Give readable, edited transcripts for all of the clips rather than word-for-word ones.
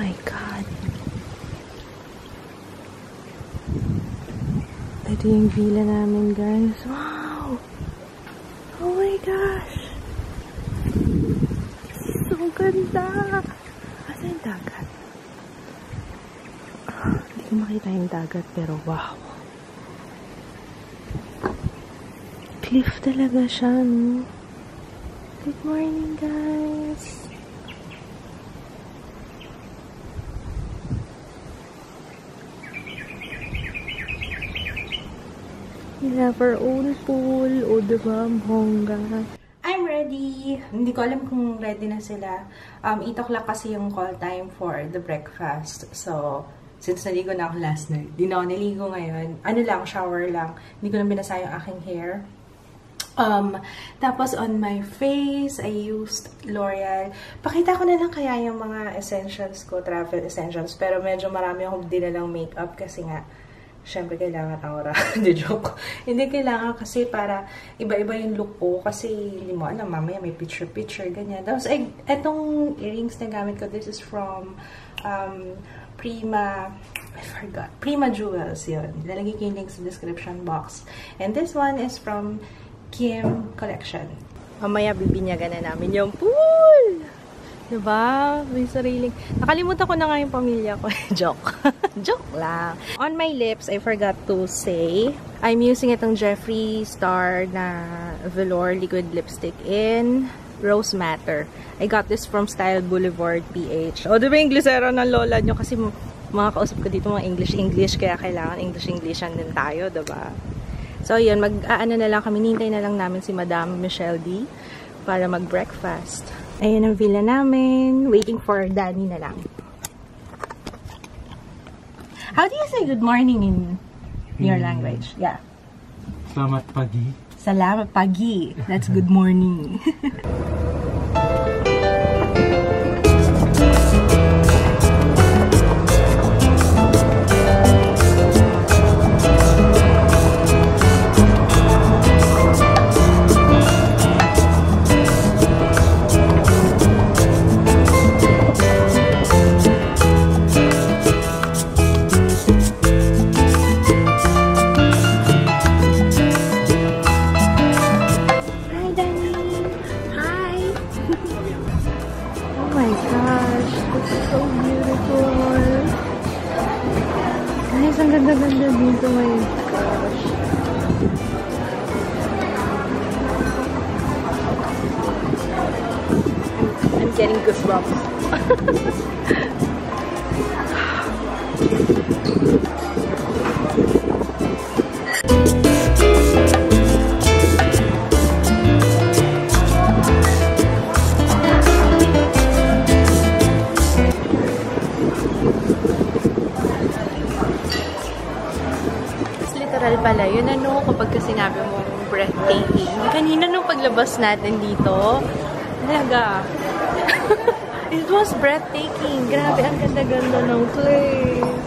my God. Ito yung villa namin, guys. Wow! Oh my gosh! So ganda! Asa yung dagat? Hindi ko makita yung dagat, pero wow! Cliff talaga siya, no? Good morning, guys! We have our own pool. O, diba? Bongga. I'm ready. Hindi ko alam kung ready na sila. 8 o'clock kasi yung call time for the breakfast. So, since naligo na ako last night, di na ako naligo ngayon. Ano lang, shower lang. Hindi ko na binasa yung aking hair. Tapos on my face, I used L'Oreal. Pakita ko na lang kaya yung mga essentials ko, travel essentials. Pero medyo marami akong dinalang makeup kasi nga, syempre, kailangan aura. Hindi, joke. Hindi kailangan kasi para iba-iba yung look ko. Kasi, hindi mo alam, mamaya may picture-picture, ganyan. Tapos, etong earrings na gamit ko, this is from Prima, I forgot. Prima Jewels, yun. Lalagay ko yung link sa description box. And this one is from Kim Collection. Mamaya, bibinyagan na namin yung pool! Diba? May sariling... Nakalimutan ko na nga yung pamilya ko. Joke. Joke lang. On my lips, I forgot to say, I'm using itong Jeffree Star na velour liquid lipstick in Rose Matter. I got this from Style Boulevard PH. O, diba yung glycerin ng lola nyo? Kasi mga kausap ko dito mga English, kaya kailangan English-Englishan din tayo, diba? So, yun. Mag-aano na lang kami. Nintay na lang namin si Madam Michelle D para mag-breakfast. Ayan ang villa namin. Waiting for Danny na lang. How do you say good morning in your language? Yeah. Salamat pagi. Salamat pagi. That's good morning. Ang ganda-ganda dito, my gosh. I'm getting goosebumps. Pala, yun ano, kapag sinabi mo breathtaking. Kanina nung paglabas natin dito, talaga, it was breathtaking. Grabe, ang ganda-ganda ng place.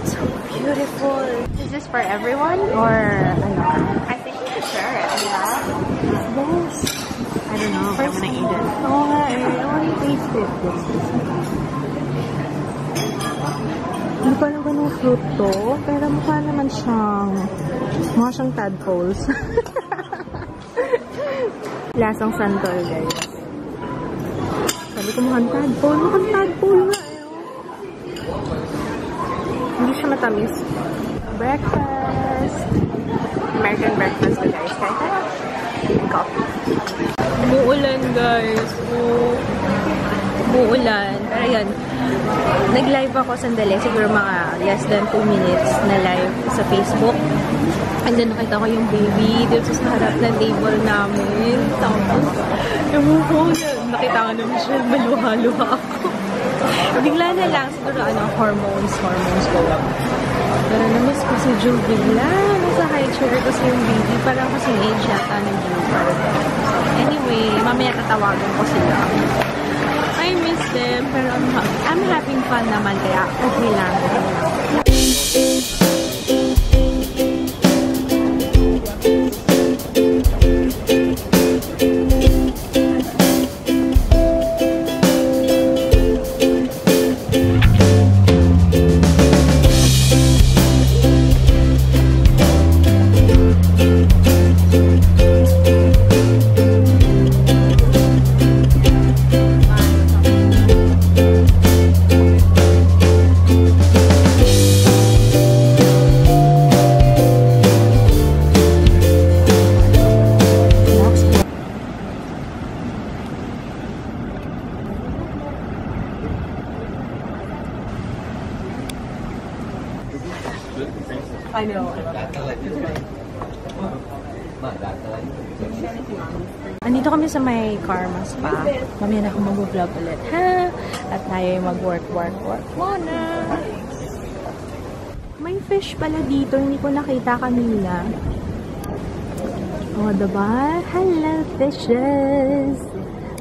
So beautiful. Is this for everyone? Or, ano? I think you should share it. Yeah? Yes. I don't know if I'm gonna eat it. Oh, I want to taste it. Hindi pa lang ganun fruit to, pero mukha naman siyang tadpoles. Lasang santol, guys. Sabi ko mukhang tadpole nga. Hindi siya matamis. Breakfast. American breakfast ko, guys. Kaya coffee. Umuulan, guys. Umuulan. Pero yan. Nag-live ako sandali, siguro mga less than 2 minutes na live sa Facebook. And then nakita ko yung baby dito sa harap ng table namin. Tapos, nakita ko naman siya, maluha-luha ako. Bigla na lang, siguro hormones go up. Pero namiss ko si Jul bigla. Nasa high chair kasi yung baby. Parang kasing age yata ng Jul. So, anyway, mamaya tatawagan ko sila. I miss them, pero I'm having fun naman, kaya okay lang. I know. Andito kami sa may Karma Spa. Mamaya na ako mag-vlog ulit, ha? At tayo mag-work muna. May fish pala dito. Hindi ko nakita kanina. Oh, diba? Hello, fishes!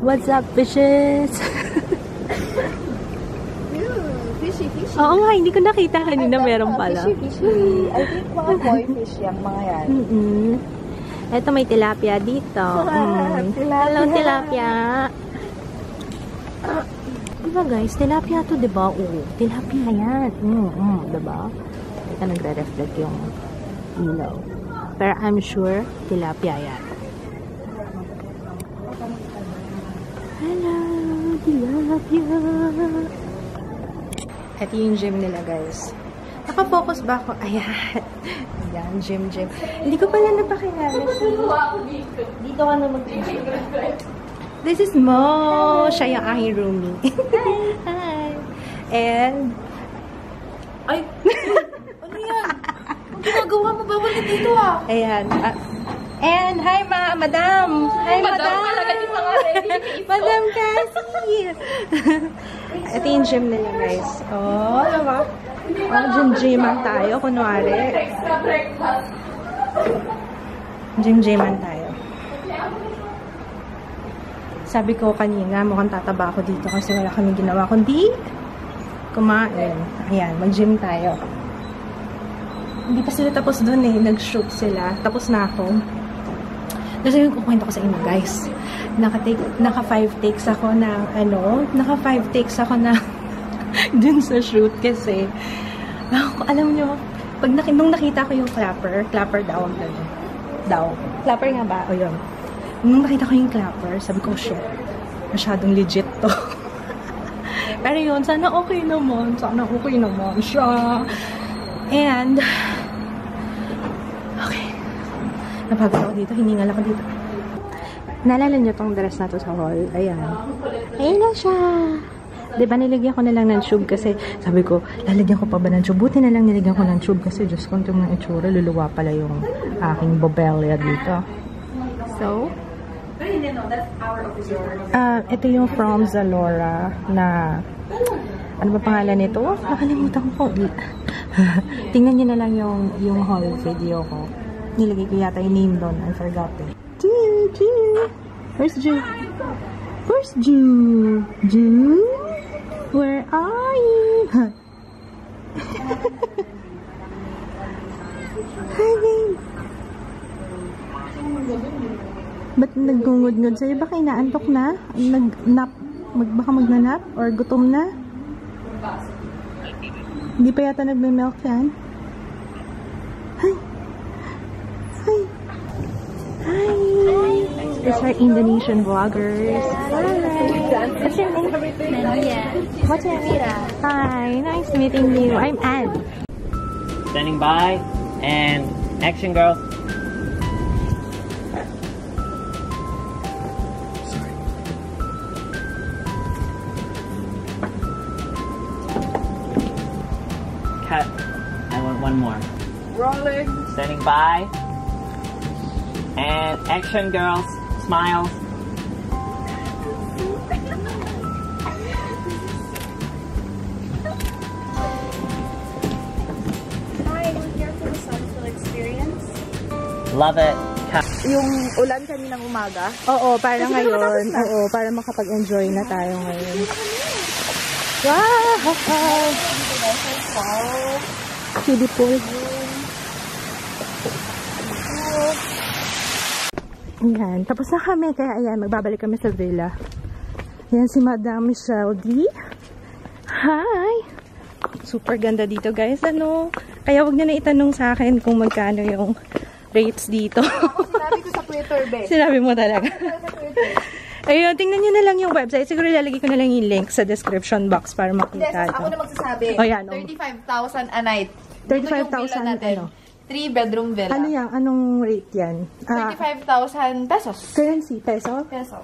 What's up, fishes? Fishy. Oo nga, hindi ko nakita kanina. Meron pala. Fishy. I think mga koi fish yan, mga yan. Ito may tilapia dito. Hello, tilapia. Diba guys, tilapia to, diba? Oo, tilapia yan. Diba? Ito nagre-reflect yung ilaw. Pero I'm sure, tilapia yan. Hello, tilapia. Ito yung gym nila guys. Naka-focus ba ako? Ayan. Ayan, gym. Hindi ko pala napakilala. Dito ka na mag-gym. This is Mo. Siya yung aking roomie. Hi. And... Ay! Ano yan? Ang ginagawa mo? Bawal ka dito ah! Ayan. And hi, madam! Hi, madam! Madam Cassie! Ito yung gym nila, guys. Oh, diba? Oh, gym-gyman tayo, kunwari. Gym-gyman tayo. Sabi ko kanina, mukhang tataba ako dito kasi wala kaming ginawa kundi kumain. Ayan, mag-gym tayo. Hindi pa sila tapos dun eh. Nag-shoot sila. Tapos na ako. Kasi yung kukwento ko sa inyo, guys. Naka 5 takes ako na, naka 5 takes ako na dun sa shoot kasi, alam nyo, nung nakita ko yung clapper daw, clapper nga ba? O yun. Nung nakita ko yung clapper, sabi ko, shit, masyadong legit to. Pero yun, sana okay naman siya. And, okay. Napagod ako dito, hiningal ako dito. Naalala niyo tong dress na to sa hall? Ayan. Ayan na siya. Diba nilagyan ko na lang ng tube kasi sabi ko, lalagyan ko pa ba ng tube? Buti na lang nilagyan ko ng tube kasi Diyos ko, itong mga itsura, luluwa pala yung aking bobelya dito. So, ito yung from Zalora na, ano ba pangalan nito? Nakalimutan ko. Tingnan nyo na lang yung haul video ko. Nilagay ko yata yung name doon. I forgot it. Ju. Where's Ju? Where's Ju? Ju? Where are you? Hi, babe. Ba't nagngungod-ngod sa'yo? Baka inaantok na? Baka magnanap? Or gutom na? Hindi pa yata nagme-milk yan? Hi! Hi! Hi! These are Indonesian vloggers. Hi! What's your name? Nadia. What's your name? Hi! Nice meeting you. I'm Anne. Standing by and action, girls. Cut. I want one more. Rolling. Standing by and action, girls. Smiles. Hi, we're here for the Sunfield experience. Love it. Cut. Yung ulan kaninang umaga. Oo, para Kasi ngayon. nakatapos na. Oo, para makapag-enjoy na tayo ngayon. Wow! Kiddie pool. Ayan, tapos na kami. Kaya ayan, magbabalik kami sa villa. Ayan si Madam Michelle D. Hi! Super ganda dito, guys. Kaya wag niyo na itanong sa akin kung magkano yung rates dito. Sinabi ko sa Twitter, be. Sinabi mo talaga. Ayun, tingnan nyo na lang yung website. Siguro lalagay ko na lang yung link sa description box para makita. Yes, ako na magsasabi. Oh, yan, 35,000 a night. 35,000 ano? 3-bedroom villa. Ano yan? Anong rate yan? 35,000 pesos. Currency, peso? Peso.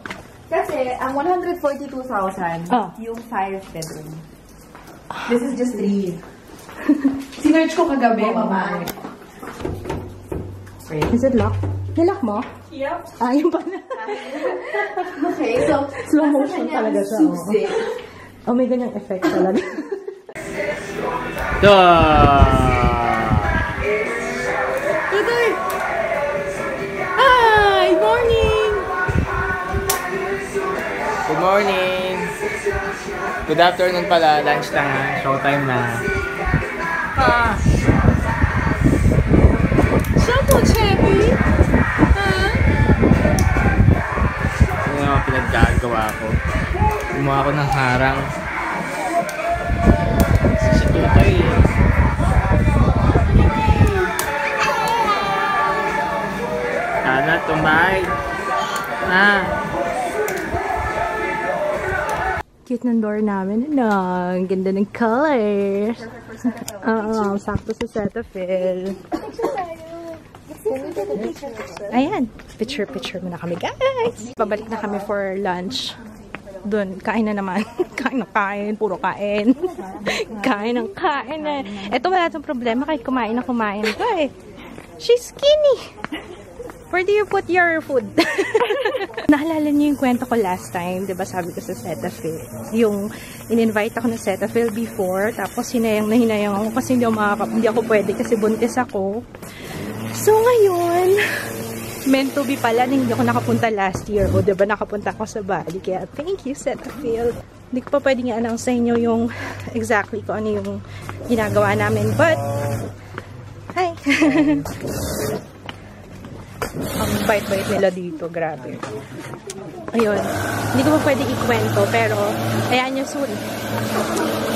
Kasi, ang 142,000, yung 5-bedroom. This is just 3. Sinerch ko kagabi, mama. Is it locked? Nilock mo? Yep. Ah, yun pala. Okay, so, Slow motion talaga siya. susi. Oh, may ganyang effect talaga. Tutoy! Hi! Morning! Good morning! Good afternoon pala, lunch na nga, showtime na. Shampoo, Cheppy! Ano yung mga pinaggagawa ko? Gumawa ko ng harang. Si Tutoy. Sana tumay. Cute ng door namin. Ano? Ang ganda ng colors. Oo, sakto sa Cetaphil. Ayan. Picture muna kami, guys. Babalik na kami for lunch. Doon, kain na naman. Kain ng kain. Puro kain. Kain ng kain eh. Ito wala itong problema kahit kumain na kumain ko eh. She's skinny. Where do you put your food? Naalala niyo yung kwento ko last time, di ba sabi ko sa Cetaphil? Yung in-invite ako na Cetaphil before, tapos hinayang ako kasi hindi ako pwede kasi buntis ako. So ngayon, meant to be pala na hindi ako nakapunta last year. O di ba nakapunta ako sa Bali, kaya thank you Cetaphil. Hindi ko pa pwedeng i-announce sa inyo yung exactly kung ano yung ginagawa namin. But, hi! Ang bait-bait nila dito, grabe. Ayun, hindi ko pa pwede ikwento, pero ayan nyo soon.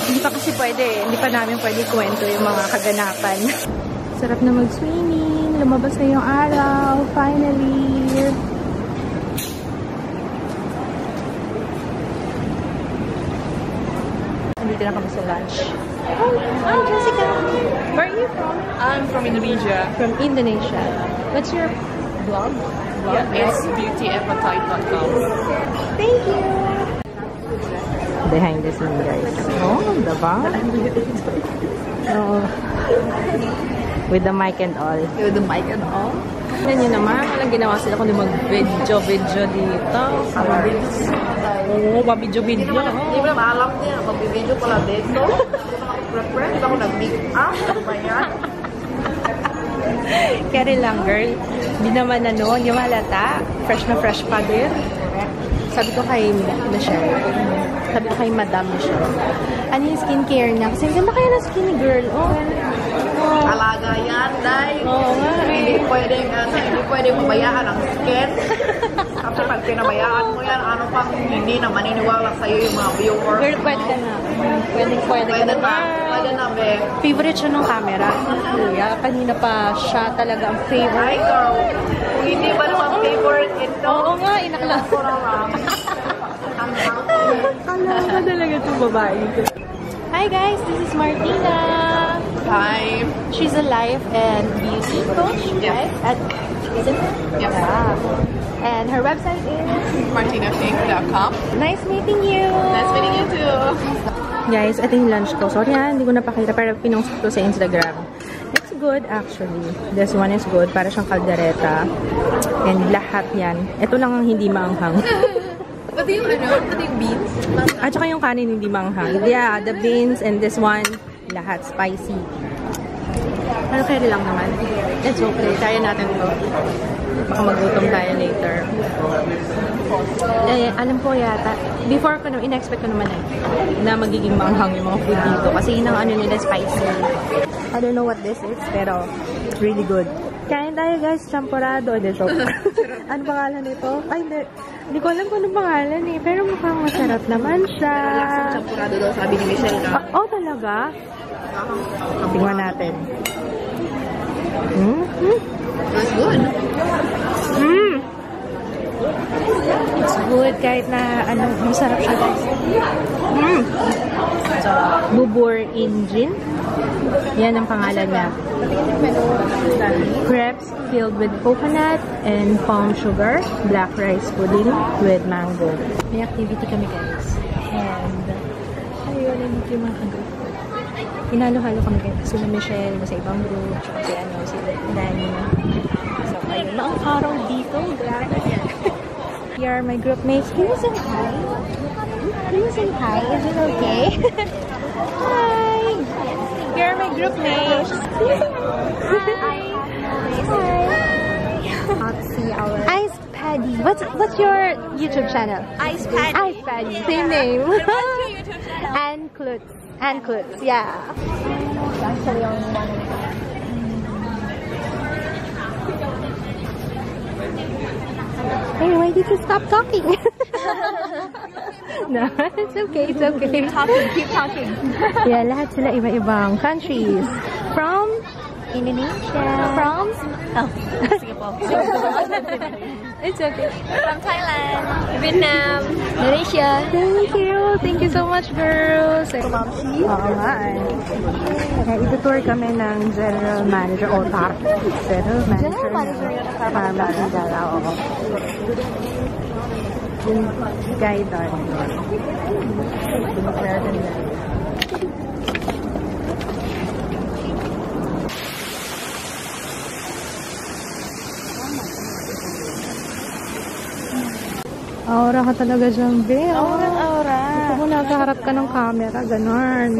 Hindi pa kasi pwede, hindi pa namin pwede ikwento yung mga kaganapan. Sarap na mag-swimming, lumabas na yung araw, finally. Nandito na kami sa lunch. Hi, Jessica. Where are you from? I'm from Indonesia. From Indonesia. What's your blog? Yeah, it's beautyappetite.com. Thank you. Behind the scene, guys. Oh, diba? Oh. With the mic and all. With the mic and all. Tignan nyo naman, walang ginawa sila kundi mag-video dito. Oo, pa-video-video. Hindi mo naman alam niya, mag-video pala dito. Prepare, di ba ako nag-make up? Ano ba yan? Carry lang, girl. Hindi naman hindi malata. Fresh na fresh pa din. Sabi ko kay Michelle. Sabi ko kay Madam Michelle. Ano yung skincare niya? Kasi ganda kaya na skinny girl. Oh. Alaga yan, Day. Oo nga. Hindi pwedeng mabayaan ang skin. Kasi pag pinabayaan mo yan, ano pang hindi na maniniwala sa'yo yung mga viewers. Girl, pwede ka na. Pwede ka na. Pwede na, be. Favorite siya ng camera. Kuya, kanina pa siya talaga ang Ay, favorite. girl. Kung hindi ba naman favorite ito? Oo nga, inakla. Kala ka talaga itong babae. Hi guys, this is Martina. Hi. She's a life and beauty coach, Yes. right? Isn't it? Yes. Yeah. And her website is... MartinaFink.com. Nice meeting you! Nice meeting you too. Guys, ito yung lunch ko. Sorry hindi ko napakita pero pinost ko sa Instagram. It's good actually. This one is good. Para siyang kaldereta. And lahat yan. Ito lang ang hindi maanghang. Pati yung beans. At saka yung kanin hindi maanghang. Yeah, the beans and this one, lahat spicy. Pero carry lang naman. It's okay. Kaya natin ito. Baka magutom tayo later. Eh, alam ko yata, before ko naman, in-expect ko naman na magiging maanghang yung mga food dito. Kasi yun ang ano nila, spicy. I don't know what this is, pero really good. Kain tayo guys, champurado. Hindi, joke. Ano pangalan nito? Ay, hindi ko alam kung anong pangalan eh. Pero mukhang masarap naman siya. Champurado daw, sabi ni Michelle ka. Oh, talaga? Tingnan natin. That's good. It's good kahit na masarap siya guys. Bubur Engine. Yan ang pangalan niya. Crepes filled with coconut and palm sugar. Black rice pudding with mango. May activity kami guys. And ayun, hindi yung mga kagroup. Hinalo-halo kami guys. Sila Michelle, sa ibang group. Si si Danny. Ayun na ang araw dito. Grabe. Here are my group mates. Can you say hi? Can you say hi? Is it okay? Hi! Here are my group mates. Hi! Ice Paddy. What's your YouTube channel? Ice Paddy. Ice Paddy. Same name. What's your YouTube channel? And Klutz. Yeah. Actually, on one. Hey, why did you stop talking? No, it's okay. It's okay. Keep talking. Yeah, lahat sila iba-ibang countries. From Indonesia. From Singapore. It's okay. From Thailand, Vietnam, Malaysia. Thank you so much, girls. Oo nga eh. Itutour kami ng General Manager o General Manager ng Pharmacy Dala. Oo. Yung guide doon. Aura ka talaga dyan, be. Aura. Gusto mo nakaharap ka ng camera, ganon.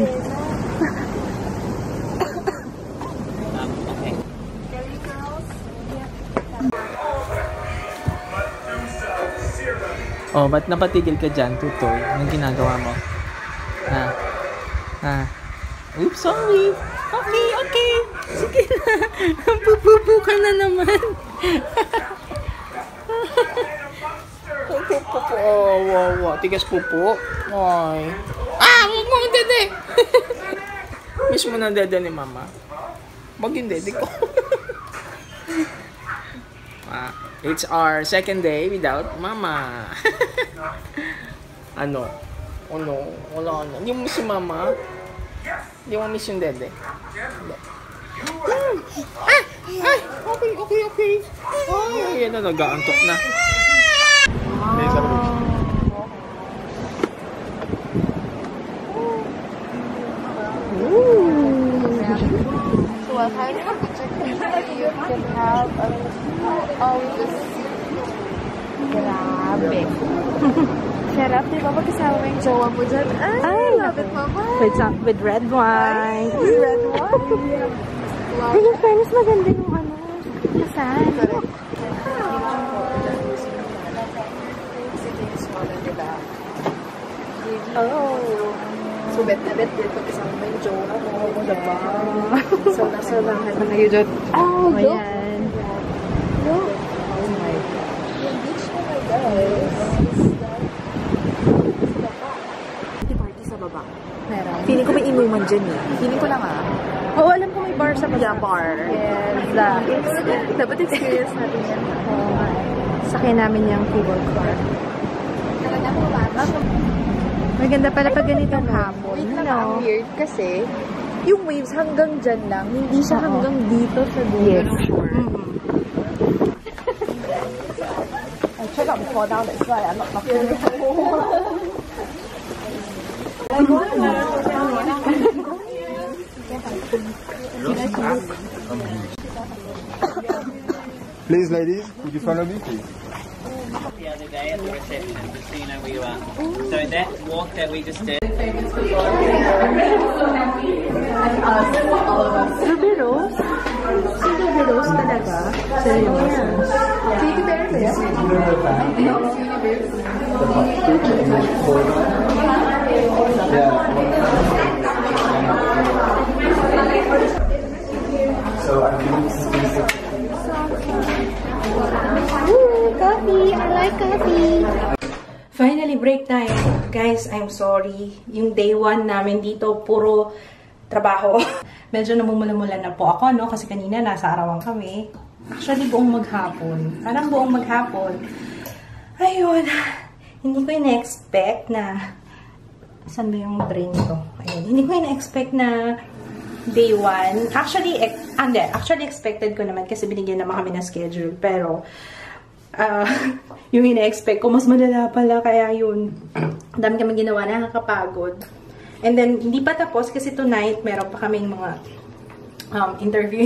Oh, ba't napatigil ka dyan, Tutoy? Anong ginagawa mo? Oops, sorry. Okay. Sige na. Pupupu ka na naman. Pupu. Oh, wow. Tigas pupu. Ay. Huwag mo ang dede. Miss mo na dede ni mama. Wag yung dede ko. It's our second day without mama. Ano? Oh no. Wala na. Hindi mo miss si mama? Hindi mo miss yung dede? Okay. Ay, yan na. Nag-aantok na. So I'll hide in a picture you can have all this. Grabe. Sarap, di ba? Pagkasama mo yung jowa mo dyan. Ay, love it, mama. With red wine. With red wine. Ay, in fairness, maganda yung ano. Kasal. Oh. So, bet na bet din pagkasama mo yung jowa mo. Diba? So, nasa lahat na kayo dyan. Oh, ayan. Look. Oh my God. Yung beach na my guys. Party sa baba. Meron. Feeling ko may inuman dyan eh. Feeling ko lang Oo, alam ko may bar sa baba. Yeah, bar. Yes. Dapat experience natin yan. Sakyan namin yung keyboard car. Maganda pala pag ganitong hapon. Wait lang, ang weird kasi yung waves hanggang dyan lang, hindi siya hanggang dito sa dulo. Yes. I check out before now, that's why I'm not talking. Please, ladies, would you follow me, please? The other day at the reception, just so you know where you are. So that walk that we just did. Ruby Rose? Si Ruby Rose talaga? Seryoso? Katy Perry ba yan? So I'm giving specific. Coffee! I like coffee! Finally, break time. Guys, I'm sorry. Yung day 1 namin dito, puro trabaho. Medyo namumula-mula na po ako, no? Kasi kanina nasa arawan kami. Actually, buong maghapon. Parang buong maghapon. Ayun. Hindi ko ina-expect na... Saan ba yung drain ko? Ayun. Hindi ko ina-expect na day 1. Actually, expected ko naman kasi binigyan naman kami ng schedule. Pero, yung ina-expect ko, mas malala pala. Kaya yun, dami kami ginawa, nakakapagod. And then, hindi pa tapos kasi tonight, meron pa kaming mga interview,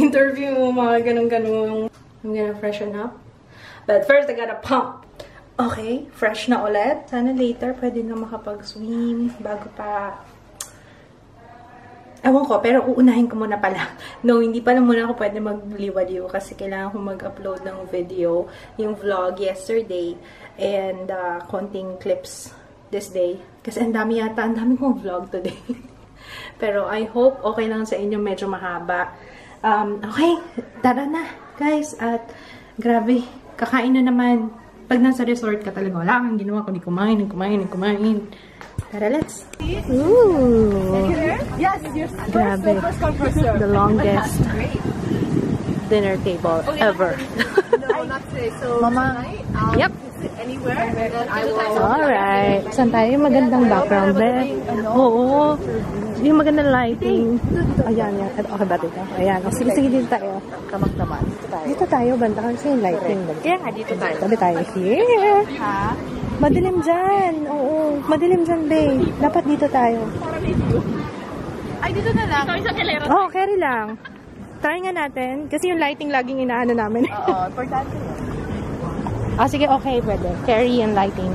mga ganun-ganun. I'm gonna freshen up. But first, I gotta pump. Okay, fresh na ulit. Sana later pwede na makapag-swim bago pa... Ewan ko, pero uunahin ko muna pala. No, hindi pa lang muna ako pwede magliwaliw kasi kailangan ko mag-upload ng video, yung vlog yesterday, and konting clips this day. Kasi ang dami kong vlog today. Pero I hope okay lang sa inyo, medyo mahaba. Okay, tara na, guys. At grabe, kakain na naman. Pag nasa resort ka talaga, wala kang ginawa kundi kumain. Tara, let's. Ooh. Yes, Grabe. The longest dinner table ever. No, not today. So tonight, Yep. sit anywhere, and then I will... Alright. Saan tayo? Magandang background, be. Oo. Yung magandang lighting. Ayan, yan. Okay ba dito? Ayan. Sige, dito tayo. Kamak naman. Dito tayo, banda kasi yung lighting. Kaya nga, dito tayo. Tabi tayo. Here. Ha? Madilim dyan. Oo. Madilim dyan, be. Dapat dito tayo. Ay, dito na lang. Oh, carry lang. Try nga natin. Kasi yung lighting laging inaano namin. Oo, importante yun. Sige, okay. Pwede. Carry and lighting.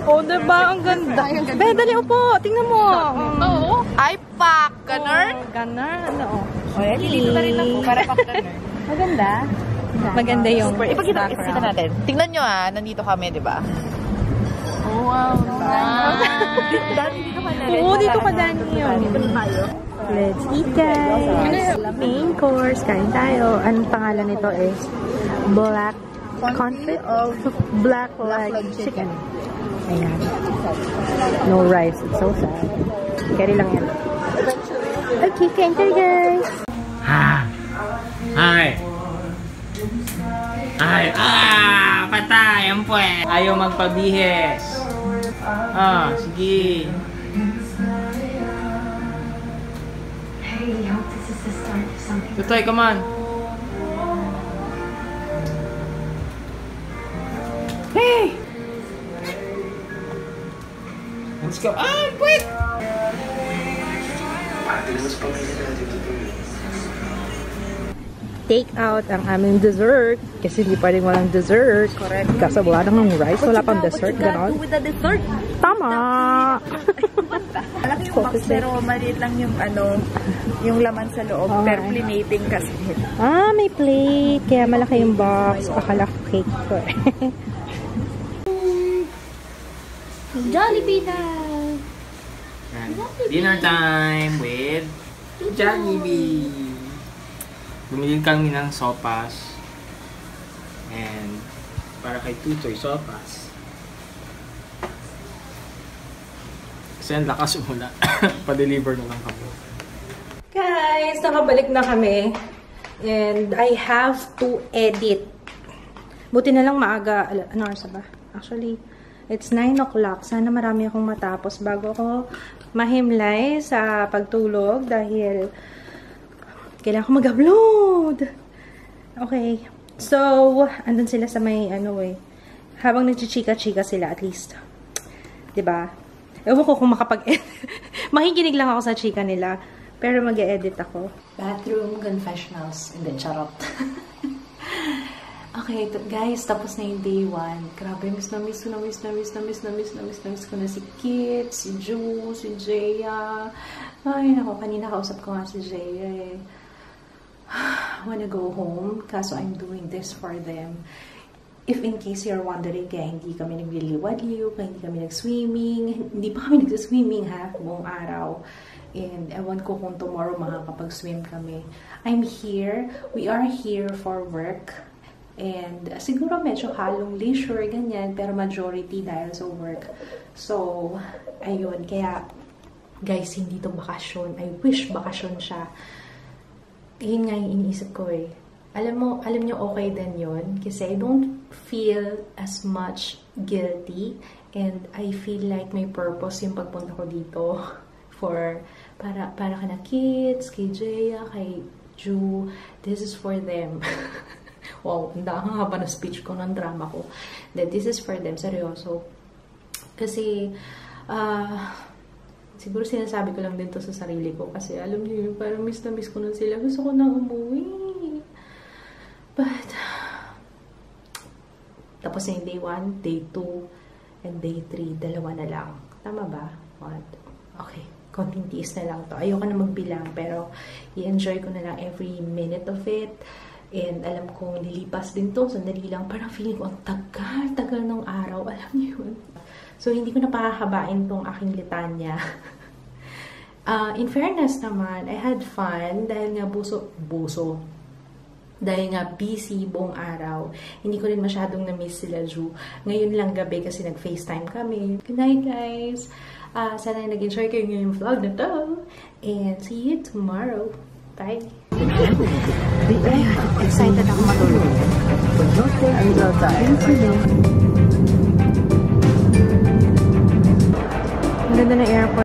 Oh, diba? Ang ganda. Be, dali upo. Tingnan mo. Oo. Ay, pak! Gunner? Gunner. Ano? O, yan. Dito na rin ako. Para pak gunner. Maganda. Maganda yung Ipakita background. natin. Tingnan nyo nandito kami, di ba? Oh, wow. Oo, dito ka, Dani. Dito na tayo. Let's eat, guys. Main course. Kain tayo. Anong pangalan nito is black confit of black leg chicken. Ayan. No rice. It's so sad. Carry lang yan. Okay, kain tayo, guys. Ay! Patay! Ang puwet! Ayaw magpabihes. Sige. Tutoy, come on. Hey! Let's go. Quick! Take out ang aming dessert. Kasi hindi pa rin walang dessert. Correct. Kasi wala nang rice, wala pang dessert. Ganon. With the dessert? Tama! Malaki yung box, pero maliit lang yung yung laman sa loob. Okay. Pero plinating kasi. May plate. Kaya malaki yung box. Akala ko cake ko eh. Jollibee na! Dinner time with Jollibee. Bumili kami ng sopas. And para kay Tutoy, sopas. Kasi ang lakas muna. Pa-deliver na lang kami. Guys, nakabalik na kami. And I have to edit. Buti na lang maaga. Ano oras ba? Actually, it's 9 o'clock. Sana marami akong matapos bago ako mahimlay sa pagtulog dahil kailangan ko mag-upload. Okay. So, andun sila sa may habang nagchichika-chika sila at least. 'Di ba? Ewan ko kung makapag-edit. Makikinig lang ako sa chika nila. Pero mag-e-edit ako. Bathroom confessionals. Hindi, charot. Okay, guys, tapos na yung day 1. Grabe, miss na miss ko na si Kit, si Ju, si Jaya. Ay, nako, kanina kausap ko nga si Jaya eh. I wanna go home, kaso I'm doing this for them. If in case you're wondering, kaya hindi kami nagliliwaliw, kaya hindi kami nag-swimming, hindi pa kami nag-swimming buong araw. And ewan ko kung tomorrow makakapag-swim kami. I'm here, we are here for work. And siguro medyo halong leisure, ganyan, pero majority dahil sa work. So, ayun, kaya guys, hindi to bakasyon. I wish bakasyon siya. Yun nga yung iniisip ko eh. Alam nyo okay din yun. Kasi I don't feel as much guilty. And I feel like may purpose yung pagpunta ko dito. Para ka na kids, kay Jaya, kay Ju. This is for them. Wow, ang haba na speech ko ng drama ko. That this is for them. Seryoso. Kasi, siguro sinasabi ko lang din to sa sarili ko. Kasi alam niyo yun, parang miss na miss ko na sila. Gusto ko na umuwi. But, Tapos yung day 1, day 2, and day 3, dalawa na lang. Tama ba? Okay, konting tiis na lang to. Ayoko na magbilang, pero i-enjoy ko na lang every minute of it. And alam kong lilipas din to, sandali lang. Parang feeling ko, ang tagal ng araw. Alam niyo yun. So, hindi ko na pahahabain tong aking litanya. In fairness naman, I had fun dahil nga buso. Dahil nga busy buong araw. Hindi ko rin masyadong na-miss sila Ju. Ngayon lang gabi kasi nag-FaceTime kami. Good night, guys! Sana nag-enjoy kayo ngayong vlog na to. And see you tomorrow. Bye! Excited ako matulog. I'm so tired. Ang ganda ng airport.